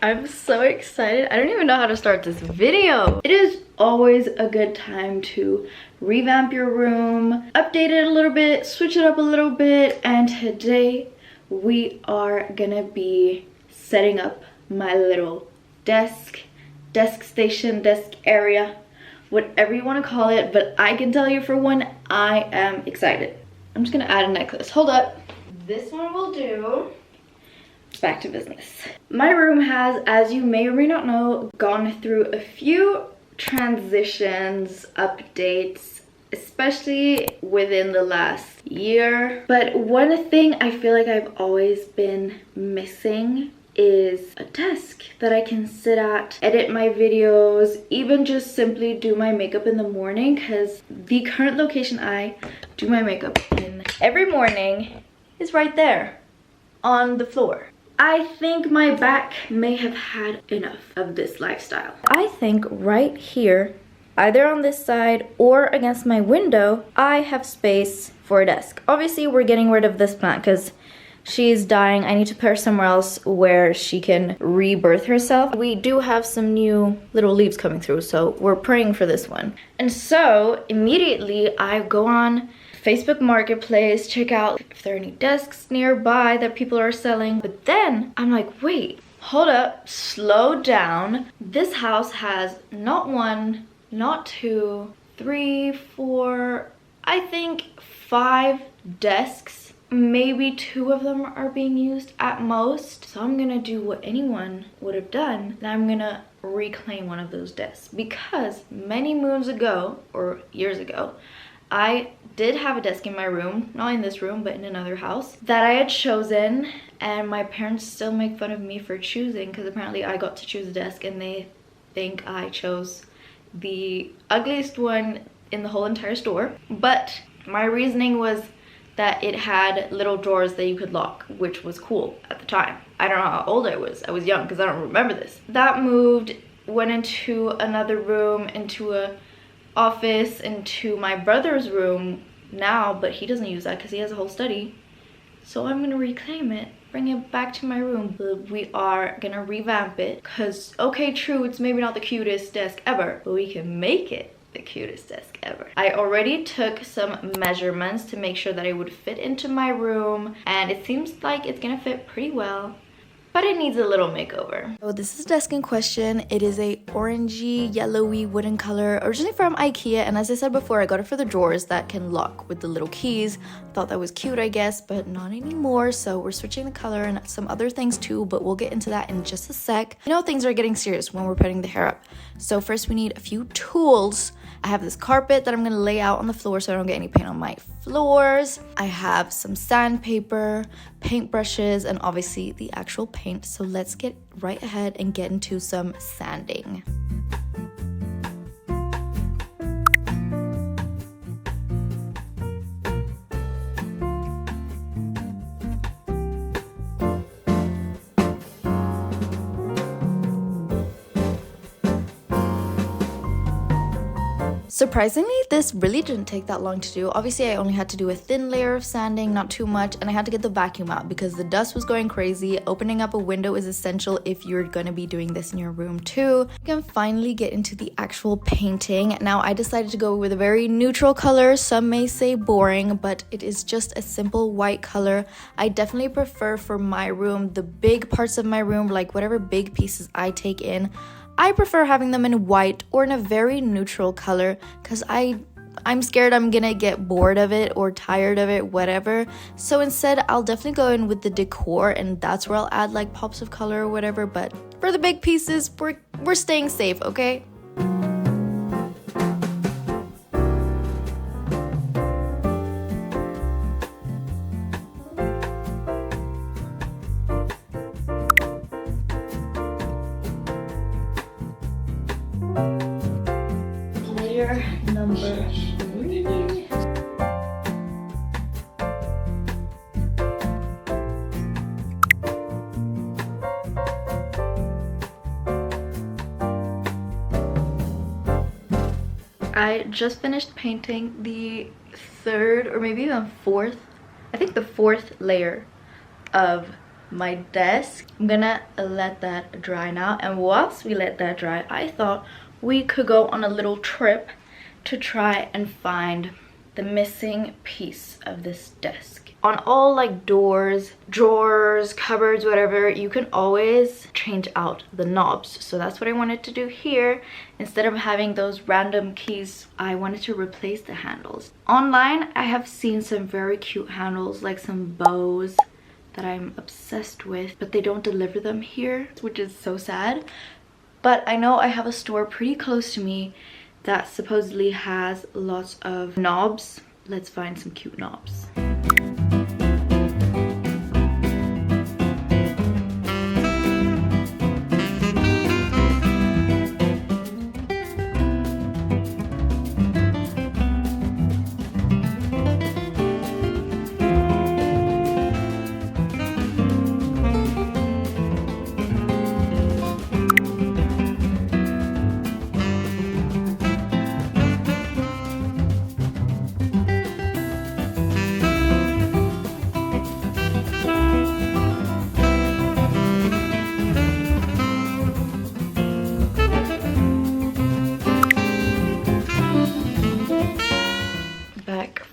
I'm so excited. I don't even know how to start this video. It is always a good time to revamp your room, update it a little bit, switch it up a little bit, and today we are gonna be setting up my little desk station, desk area, whatever you want to call it, but I can tell you for one, I am excited. I'm just gonna add a necklace. Hold up. This one will do. Back to business. My room has, as you may or may not know, gone through a few transitions, updates, especially within the last year. But one thing I feel like I've always been missing is a desk that I can sit at, edit my videos, even just simply do my makeup in the morning, because the current location I do my makeup in every morning is right there on the floor. I think my back may have had enough of this lifestyle. I think right here, either on this side or against my window, I have space for a desk. Obviously, we're getting rid of this plant because she's dying. I need to put her somewhere else where she can rebirth herself. We do have some new little leaves coming through, so we're praying for this one. And so immediately I go on Facebook Marketplace, check out if there are any desks nearby that people are selling. But then I'm like, wait, hold up, slow down. This house has not one, not two, three, four, I think 5 desks. Maybe 2 of them are being used at most. So I'm gonna do what anyone would have done, and I'm gonna reclaim one of those desks, because many moons ago, or years ago, I did have a desk in my room, not in this room, but in another house, that I had chosen, and my parents still make fun of me for choosing, because apparently I got to choose a desk and they think I chose the ugliest one in the whole entire store. But my reasoning was that it had little drawers that you could lock, which was cool at the time. I don't know how old I was young, because I don't remember this. That moved, went into another room, into a office, into my brother's room now, but he doesn't use that because he has a whole study. So I'm gonna reclaim it, bring it back to my room. We are gonna revamp it, because okay, true, it's maybe not the cutest desk ever, but we can make it the cutest desk ever. I already took some measurements to make sure that it would fit into my room, and it seems like it's gonna fit pretty well, but it needs a little makeover. So this is the desk in question. It is a orangey, yellowy wooden color, originally from IKEA, and as I said before, I got it for the drawers that can lock with the little keys. Thought that was cute, I guess, but not anymore. So we're switching the color and some other things too, but we'll get into that in just a sec. You know, things are getting serious when we're putting the hair up. So first we need a few tools. I have this carpet that I'm gonna lay out on the floor so I don't get any paint on my floors. I have some sandpaper, paint brushes, and obviously the actual paint. So let's get right ahead and get into some sanding. Surprisingly, this really didn't take that long to do. Obviously, I only had to do a thin layer of sanding, not too much, and I had to get the vacuum out because the dust was going crazy. Opening up a window is essential if you're gonna be doing this in your room too. You can finally get into the actual painting. Now, I decided to go with a very neutral color. Some may say boring, but it is just a simple white color. I definitely prefer for my room, the big parts of my room, like whatever big pieces I take in, I prefer having them in white or in a very neutral color, because I'm scared I'm gonna get bored of it or tired of it, whatever. So instead, I'll definitely go in with the decor, and that's where I'll add like pops of color or whatever. But for the big pieces, we're staying safe, okay? Layer number 3. I just finished painting the 3rd or maybe even 4th, I think the 4th layer of my desk. I'm gonna let that dry now, and whilst we let that dry, I thought we could go on a little trip to try and find the missing piece of this desk. On all like doors, drawers, cupboards, whatever, you can always change out the knobs. So that's what I wanted to do here. Instead of having those random keys, I wanted to replace the handles. Online, I have seen some very cute handles, like some bows that I'm obsessed with, but they don't deliver them here, which is so sad. But I know I have a store pretty close to me that supposedly has lots of knobs. Let's find some cute knobs.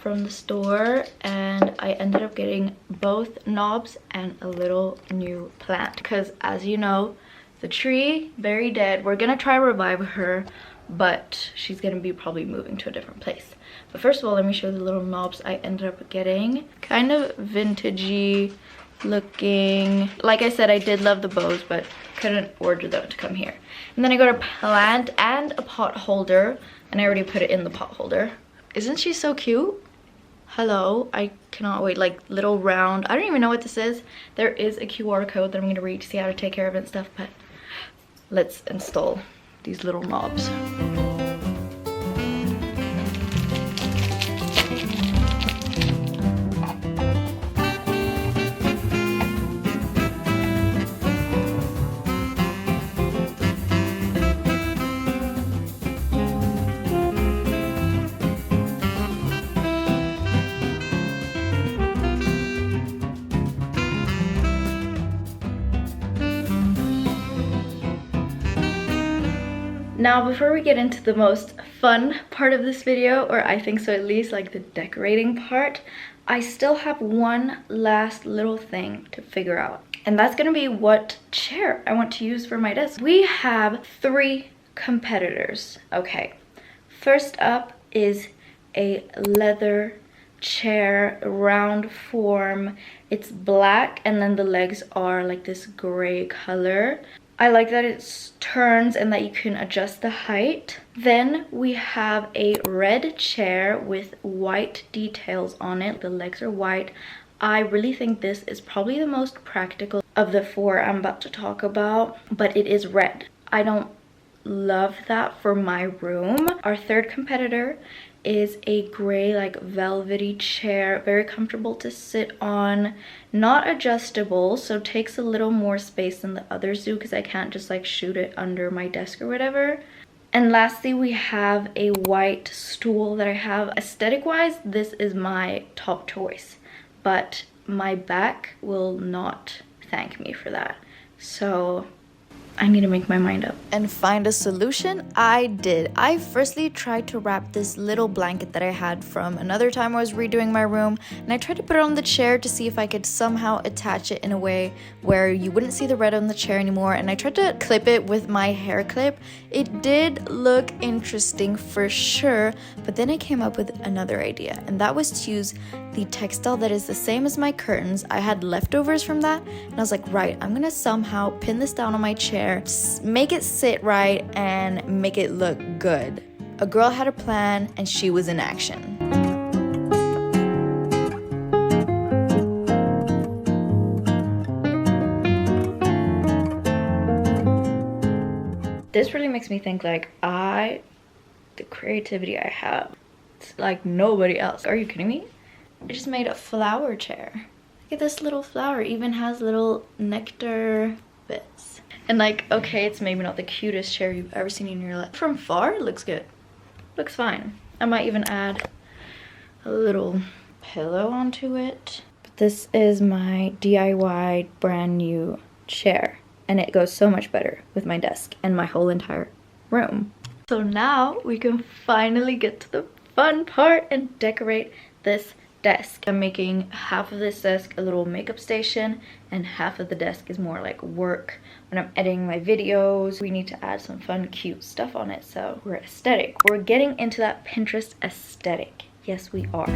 From the store, and I ended up getting both knobs and a little new plant because, as you know, the tree very dead. We're gonna try revive her, but she's gonna be probably moving to a different place. But first of all, let me show the little knobs I ended up getting. Kind of vintagey looking. Like I said, I did love the bows, but couldn't order them to come here. And then I got a plant and a pot holder, and I already put it in the pot holder. Isn't she so cute? Hello, I cannot wait. Like little round, I don't even know what this is. There is a QR code that I'm going to read to see how to take care of it and stuff, but let's install these little knobs. Now, before we get into the most fun part of this video, or I think so at least, like the decorating part, I still have one last little thing to figure out. And that's gonna be what chair I want to use for my desk. We have 3 competitors. Okay, first up is a leather chair, round form. It's black, and then the legs are like this gray color. I like that it turns and that you can adjust the height. Then we have a red chair with white details on it. The legs are white. I really think this is probably the most practical of the 4 I'm about to talk about, but it is red. I don't love that for my room. Our third competitor is a gray like velvety chair, very comfortable to sit on, not adjustable, so takes a little more space than the others do because I can't just like shoot it under my desk or whatever. And lastly, we have a white stool that I have. Aesthetic wise, this is my top choice, but my back will not thank me for that, so I need to make my mind up and find a solution. I did. I firstly tried to wrap this little blanket that I had from another time I was redoing my room, and I tried to put it on the chair to see if I could somehow attach it in a way where you wouldn't see the red on the chair anymore, and I tried to clip it with my hair clip. It did look interesting for sure, but then I came up with another idea, and that was to use the textile that is the same as my curtains. I had leftovers from that, and I was like, right, I'm gonna somehow pin this down on my chair, make it sit right, and make it look good. A girl had a plan, and she was in action. This really makes me think like the creativity I have, it's like nobody else. Are you kidding me? I just made a flower chair. Look at this little flower, even has little nectar bits. And like, okay, it's maybe not the cutest chair you've ever seen in your life. From far, it looks good. Looks fine. I might even add a little pillow onto it. But This is my DIY brand new chair, and it goes so much better with my desk and my whole entire room. So now we can finally get to the fun part and decorate this desk. I'm making half of this desk a little makeup station, and half of the desk is more like work. When I'm editing my videos, we need to add some fun, cute stuff on it, so we're aesthetic. We're getting into that Pinterest aesthetic. Yes, we are.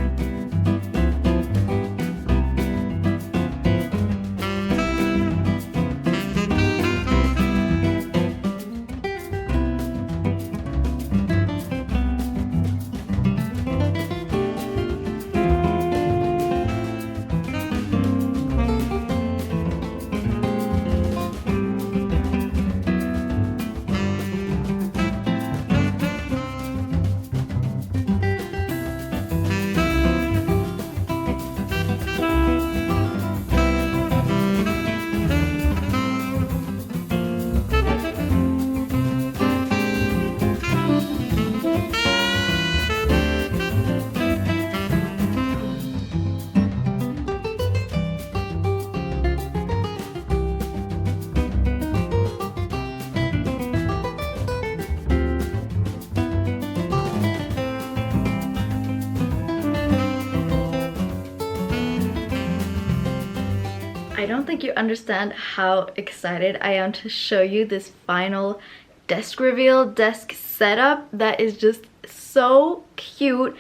I don't think you understand how excited I am to show you this final desk reveal, desk setup that is just so cute.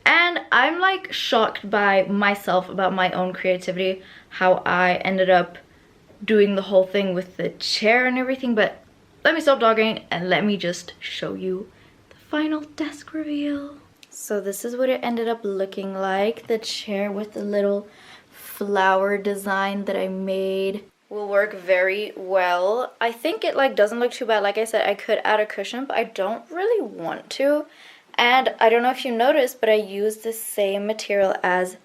And I'm like shocked by myself about my own creativity, how I ended up doing the whole thing with the chair and everything. But let me stop talking and let me just show you the final desk reveal. So this is what it ended up looking like. The chair with the little flower design that I made will work very well. I think it like doesn't look too bad. Like I said, I could add a cushion, but I don't really want to. And I don't know if you noticed, but I used the same material as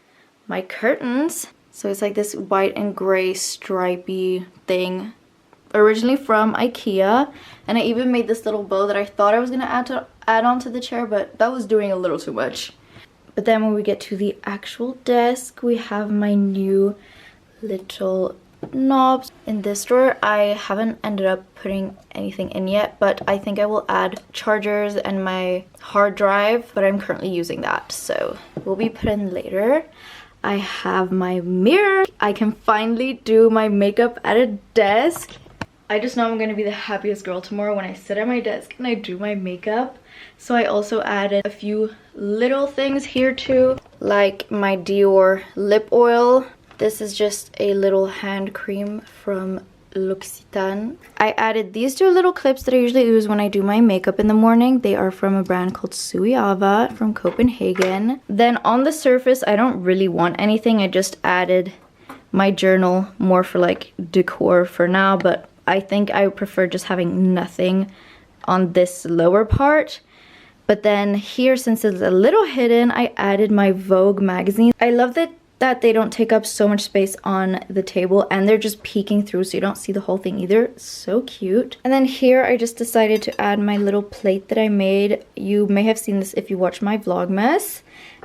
my curtains. So it's like this white and gray stripy thing, originally from IKEA. And I even made this little bow that I thought I was gonna add onto the chair, but that was doing a little too much. But then when we get to the actual desk, we have my new little knobs. In this drawer, I haven't ended up putting anything in yet, but I think I will add chargers and my hard drive, but I'm currently using that, so will be put in later. I have my mirror. I can finally do my makeup at a desk. I just know I'm gonna be the happiest girl tomorrow when I sit at my desk and I do my makeup. So I also added a few little things here too, like my Dior lip oil. This is just a little hand cream from L'Occitane. I added these two little clips that I usually use when I do my makeup in the morning. They are from a brand called Suiava from Copenhagen. Then on the surface, I don't really want anything. I just added my journal more for like decor for now, but I think I would prefer just having nothing on this lower part. But then here, since it's a little hidden, I added my Vogue magazine. I love that they don't take up so much space on the table, and they're just peeking through so you don't see the whole thing either. So cute. And then here I just decided to add my little plate that I made. You may have seen this if you watch my Vlogmas.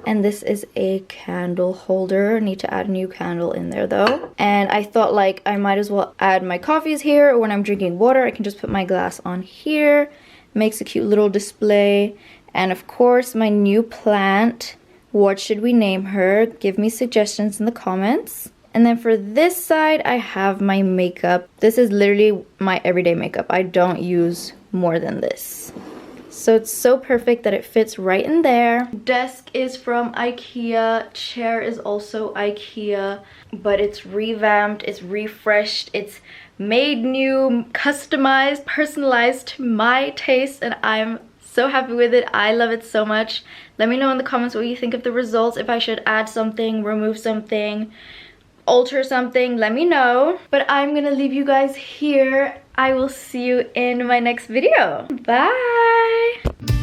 And this is a candle holder. I need to add a new candle in there though. And I thought like I might as well add my coffees here, or when I'm drinking water I can just put my glass on here. Makes a cute little display. And of course my new plant. What should we name her? Give me suggestions in the comments. And then for this side I have my makeup. This is literally my everyday makeup. I don't use more than this. So it's so perfect that it fits right in there. Desk is from IKEA. Chair is also IKEA. But it's revamped, it's refreshed, it's made new, customized, personalized to my taste, and I'm so happy with it. I love it so much. Let me know in the comments what you think of the results. If I should add something, remove something, alter something, let me know. But I'm gonna leave you guys here. I will see you in my next video. Bye!